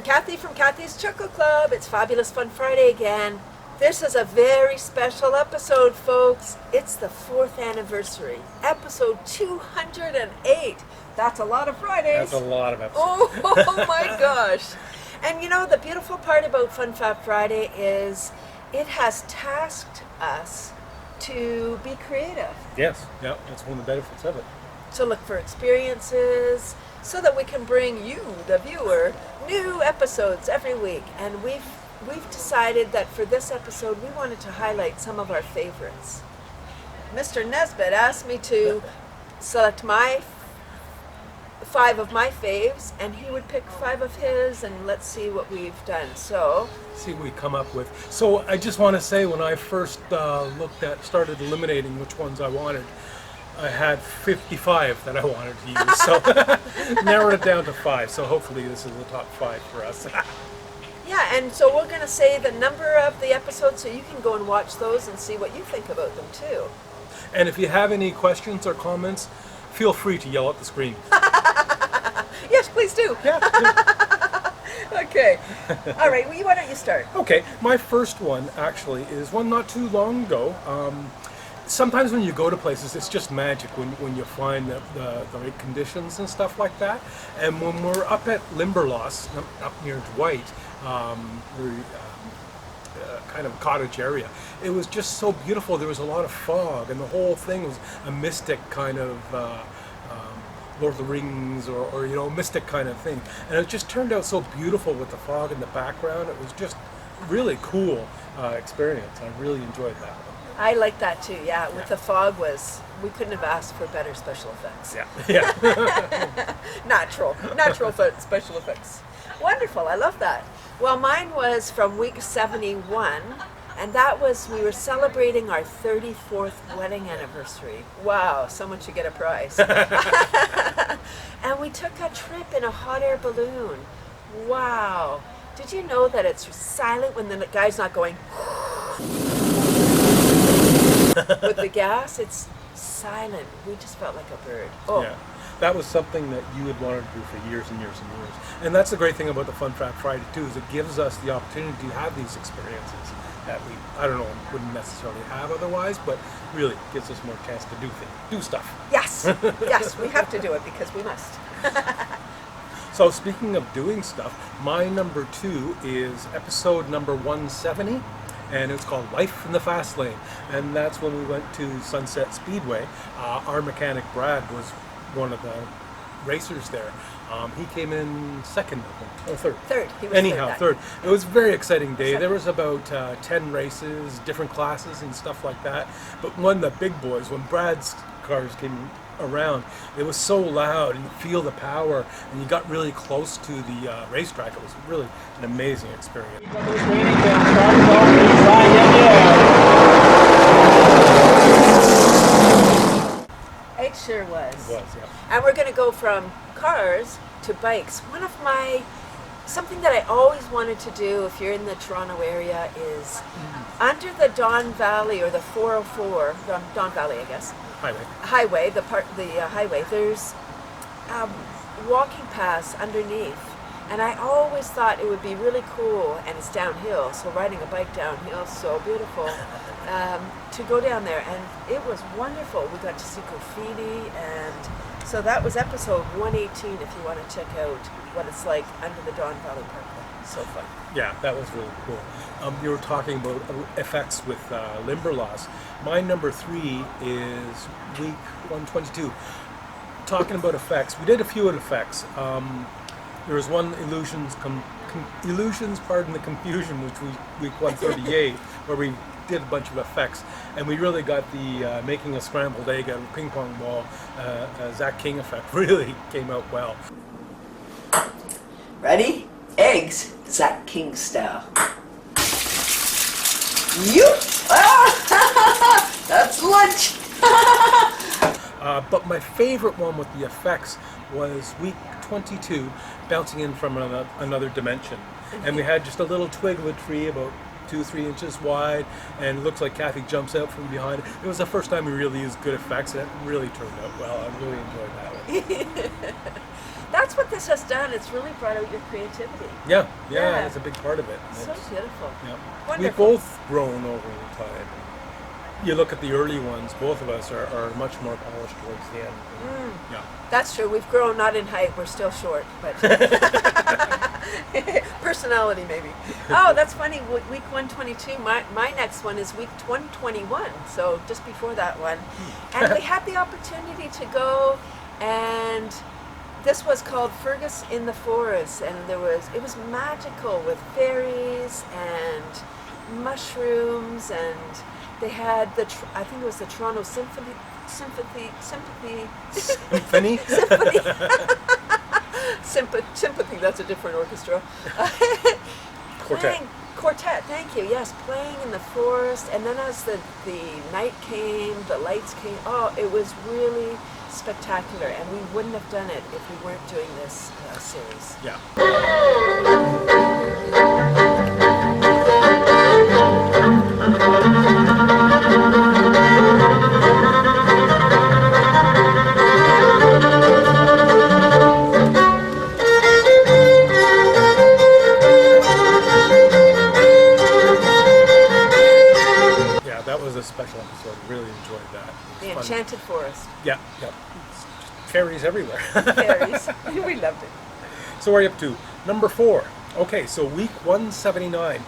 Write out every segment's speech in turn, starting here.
Cathy from Cathy's Choco Club. It's Fabulous Fun Friday again. This is a very special episode, folks. It's the 4th anniversary, episode 208. That's a lot of Fridays. That's a lot of episodes. Oh my gosh. And you know, the beautiful part about Fun Fab Friday is it has tasked us to be creative. Yes, yeah, that's one of the benefits of it. To look for experiences so that we can bring you, the viewer, new episodes every week. And we've decided that for this episode we wanted to highlight some of our favorites. Mr. Nesbitt asked me to select 5 of my faves, and he would pick 5 of his, and let's see what we've done. So see what we come up with. So I just want to say, when I first started eliminating which ones I wanted, I had 55 that I wanted to use, so narrowed it down to 5. So hopefully this is the top 5 for us. yeah, and so we're going to say the number of the episodes so you can go and watch those and see what you think about them too. And if you have any questions or comments, feel free to yell at the screen. Yes, please do. Yeah. Okay. All right, well, why don't you start? Okay, my first one actually is one not too long ago. Sometimes when you go to places, it's just magic when you find the right conditions and stuff like that. And when we're up at Limberlost, up near Dwight, kind of cottage area, it was just so beautiful. There was a lot of fog, and the whole thing was a mystic kind of Lord of the Rings or mystic kind of thing. And it just turned out so beautiful with the fog in the background. It was just really cool experience. I really enjoyed that. I like that too, yeah. With the fog we couldn't have asked for better special effects. Yeah. Natural special effects. Wonderful, I love that. Well, mine was from week 71, and that was, we were celebrating our 34th wedding anniversary. Wow, someone should get a prize. And we took a trip in a hot air balloon. Wow. Did you know that it's silent when the guy's not going with the gas? It's silent. We just felt like a bird. Oh. Yeah. That was something that you had wanted to do for years and years and years. And that's the great thing about the Fun Fab Friday too, is it gives us the opportunity to have these experiences that we, wouldn't necessarily have otherwise, but really gives us more chance to do stuff. Yes, yes, we have to do it because we must. So speaking of doing stuff, my number 2 is episode number 170. And it's called Life in the Fast Lane. And that's when we went to Sunset Speedway. Our mechanic, Brad, was one of the racers there. He came in second, I think, or third. Third. He was third. It was a very exciting day. There was about 10 races, different classes and stuff like that. But one of the big boys, when Brad's cars came around, it was so loud, and you feel the power, and you got really close to the racetrack. It was really an amazing experience. It sure was. It was, yeah. And we're going to go from cars to bikes. Something that I always wanted to do if you're in the Toronto area is under the Don Valley, or the 404, Don Valley, I guess. Highway, the highway, there's walking paths underneath. And I always thought it would be really cool, and it's downhill, so riding a bike downhill is so beautiful, to go down there. And it was wonderful. We got to see graffiti, and so that was episode 118 if you want to check out what it's like under the Don Valley Parkway. So fun. Yeah, that was really cool. You were talking about effects with Limberlost. My number 3 is week 122. Talking about effects, we did a few effects. There was one illusions, pardon the confusion, which was week 138, where we did a bunch of effects, and we really got the making a scrambled egg out of a ping pong ball, Zach King effect really came out well. Ready? Eggs, Zach King style. You! That's lunch! But my favorite one with the effects was week 22, bouncing in from another dimension. And we had just a little twig of a tree about 2-3 inches wide, and it looks like Cathy jumps out from behind. It was the first time we really used good effects, and it really turned out well. I really enjoyed that one. that's what this has done. It's really brought out your creativity. Yeah, Yeah. it's a big part of it. So beautiful. Yeah. Wonderful. We've both grown over the time. You look at the early ones, both of us are much more polished towards the end. Yeah. That's true. We've grown, not in height. We're still short, but personality maybe. Oh, that's funny. Week 122. My next one is week 121. So just before that one, and we had the opportunity to go, and this was called Fergus in the Forest, and it was magical with fairies and mushrooms, and they had I think it was the Toronto Sympathy. Sympathy. Sympathy, that's a different orchestra. Quartet, thank you. Yes, playing in the forest, and then as the night came, the lights came. Oh, it was really spectacular, and we wouldn't have done it if we weren't doing this series. Yeah. That was a special episode. Really enjoyed that. The Enchanted Forest. Yeah. Fairies everywhere. Fairies. We loved it. So what are you up to? Number 4. Okay, so week 179.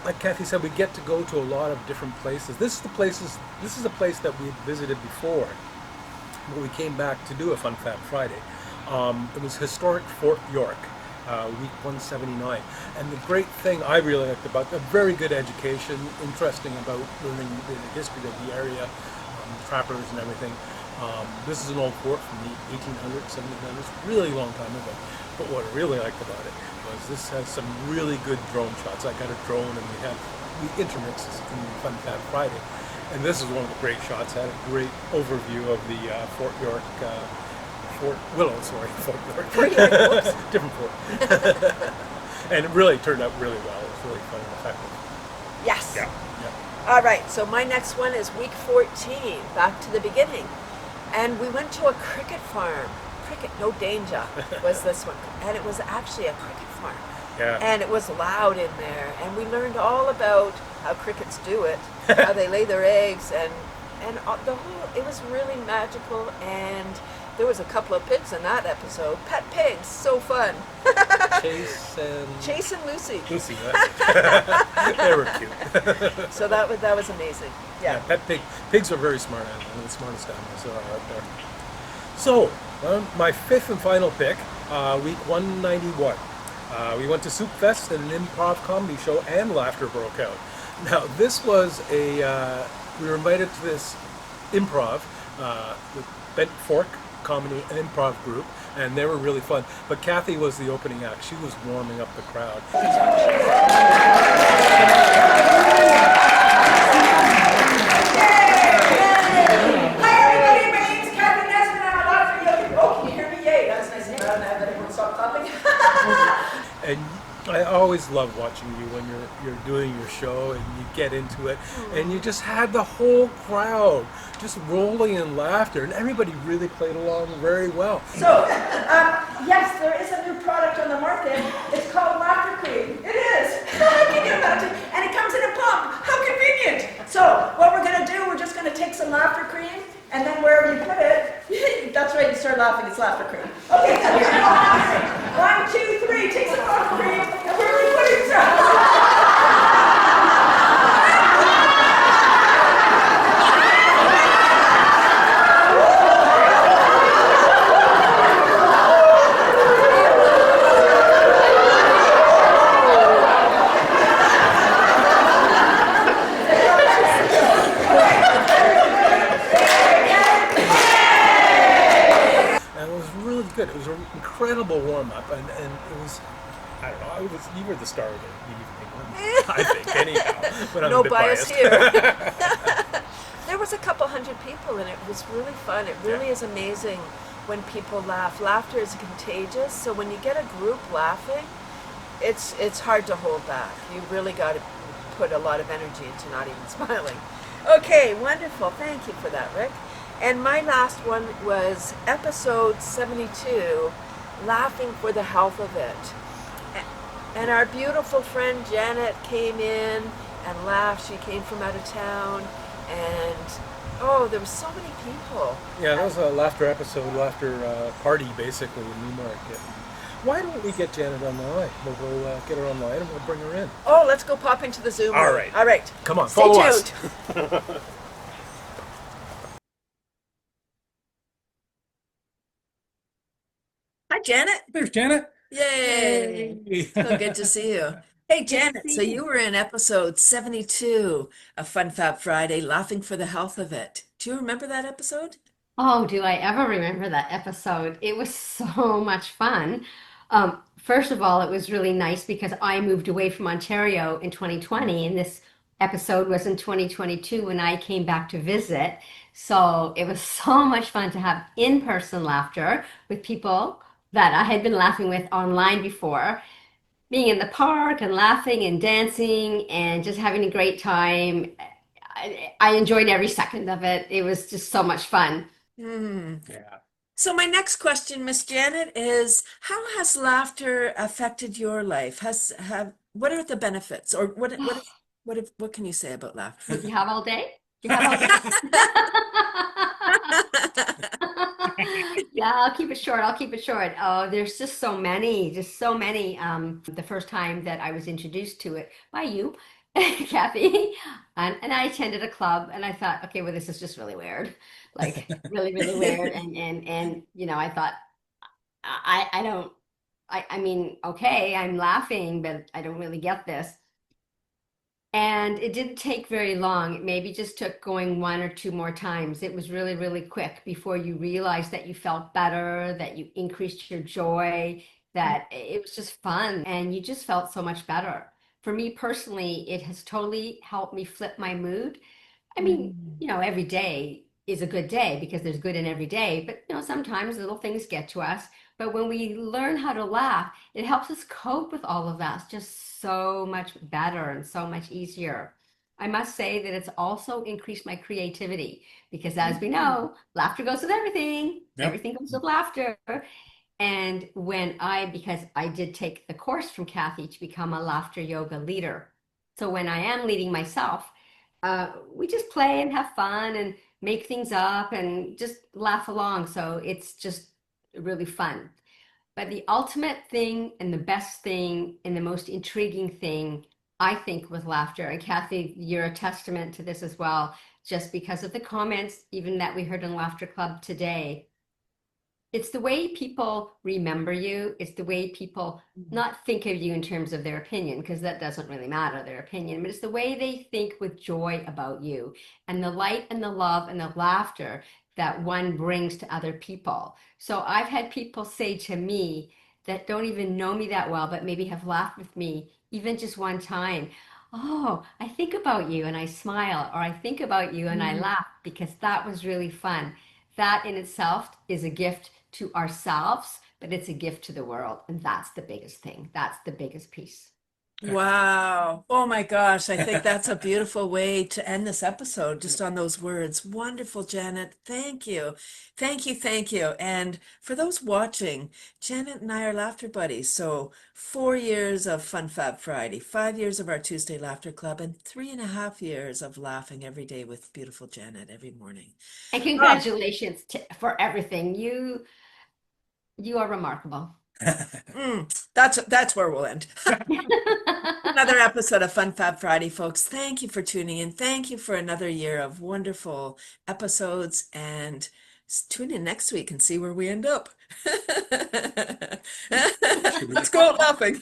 Like Cathy said, we get to go to a lot of different places. This is a place that we had visited before, but we came back to do a Fun Fab Friday. It was historic Fort York. Week 179, and the great thing I really liked about a very good education, interesting about learning the history of the area, trappers and everything. This is an old fort from the 1800s, 1700s, really long time ago. But what I really liked about it was this has some really good drone shots. I got a drone, and we intermixed in Fun Fab Friday, and this is one of the great shots. I had a great overview of the Fort York. Fort York. Different fort. And it really turned out really well. It was really fun and effective. Yes. Yeah. All right, so my next one is week 14, back to the beginning. And we went to a cricket farm. Cricket, no danger, was this one. And it was actually a cricket farm. Yeah. And it was loud in there. And we learned all about how crickets do it, how they lay their eggs, and it was really magical. And there was a couple of pigs in that episode. Pet pigs, so fun. Chase and Lucy. Lucy, they were cute. So that was amazing. Yeah. Pet pigs are very smart animals, one of the smartest animals there are out there. So, my 5th and final pick, week 191. We went to Soup Fest, and an improv comedy show, and laughter broke out. Now, this was we were invited to this improv with Bent Fork Comedy and Improv group, and they were really fun. But Cathy was the opening act. She was warming up the crowd. Hi everybody, my name's Cathy and Nesbitt, and I'm a lot for you. Oh, can you hear me? Yay, that's nice and loud, and I bet everyone stop clapping. And I always love watching you when you're doing your show and you get into it, and you just had the whole crowd just rolling in laughter, and everybody really played along very well. So, yes, there is a new product on the market. It's called Laughter Cream. It is. Can you imagine? And it comes in a pump. How convenient. So, what we're going to do, we're just going to take some Laughter Cream, and then wherever you put it, that's right, you start laughing, it's Laughter Cream. Okay, so here's laughing. 1, 2, 3, take some Laughter Cream, and wherever you put it, you start good. It was an incredible warm-up, and it was, I don't know, you were the star of the evening, I think, anyhow. But I'm no a bit bias biased. here. There was a couple hundred people, and it was really fun. It really is amazing when people laugh. Laughter is contagious, so when you get a group laughing, it's hard to hold back. You really got to put a lot of energy into not even smiling. Okay, wonderful. Thank you for that, Rick. And my last one was episode 72, laughing for the health of it. And our beautiful friend Janet came in and laughed. She came from out of town, and oh, there were so many people. Yeah, that was a laughter episode, laughter party basically in Newmarket. Why don't we get Janet on the line? We'll go get her on the line and we'll bring her in. Oh, let's go pop into the Zoom room. All right. All right. Come on, Stay follow tuned. us. Hi, Janet. There's Janet. Yay. Yay. So good to see you. Hey, Good to Janet, see so you. you were in episode 72 of Fun Fab Friday, Laughing for the Health of It. Do you remember that episode? Oh, do I ever remember that episode? It was so much fun. First of all, it was really nice because I moved away from Ontario in 2020, and this episode was in 2022 when I came back to visit. So it was so much fun to have in-person laughter with people that I had been laughing with online before. Being in the park and laughing and dancing and just having a great time. I enjoyed every second of it. It was just so much fun. Hmm. Yeah. So my next question, Miss Janet, is how has laughter affected your life? What are the benefits, or what can you say about laughter? Would you have all day? Do you have all day? Yeah, I'll keep it short. I'll keep it short. Oh, there's just so many, just so many. The first time that I was introduced to it by you, Kathy, and I attended a club, and I thought, okay, well, this is just really weird, like really, really weird. And I thought, I don't, I mean, okay, I'm laughing, but I don't really get this. And it didn't take very long. It maybe just took going one or two more times. It was really, really quick before you realized that you felt better, that you increased your joy, that it was just fun, and you just felt so much better. For me personally, it has totally helped me flip my mood. I mean, Mm. every day is a good day because there's good in every day, but sometimes little things get to us. But when we learn how to laugh, it helps us cope with all of that just so much better and so much easier. I must say that it's also increased my creativity because, as we Mm. know, laughter goes with everything. Yep. Everything goes with laughter. And because I did take the course from Kathy to become a laughter yoga leader. So when I am leading myself, we just play and have fun and make things up and just laugh along. So it's just really fun. But the ultimate thing and the best thing and the most intriguing thing, I think, with laughter, and Kathy, you're a testament to this as well, just because of the comments, even that we heard in Laughter Club today. It's the way people remember you. It's the way people not think of you in terms of their opinion, because that doesn't really matter, their opinion, but it's the way they think with joy about you and the light and the love and the laughter that one brings to other people. So I've had people say to me that don't even know me that well, but maybe have laughed with me even just one time. Oh, I think about you and I smile, or I think about you and I Mm. laugh because that was really fun. That in itself is a gift to ourselves, but it's a gift to the world. And that's the biggest thing. That's the biggest piece. Wow. Oh my gosh. I think that's a beautiful way to end this episode, just on those words. Wonderful, Janet. Thank you. Thank you. Thank you. And for those watching, Janet and I are laughter buddies. So 4 years of Fun Fab Friday, 5 years of our Tuesday Laughter Club, and 3.5 years of laughing every day with beautiful Janet every morning. And Ah, congratulations for everything. You are remarkable. that's where we'll end. Another episode of Fun Fab Friday, folks. Thank you for tuning in. Thank you for another year of wonderful episodes. And tune in next week and see where we end up. Let's go out laughing.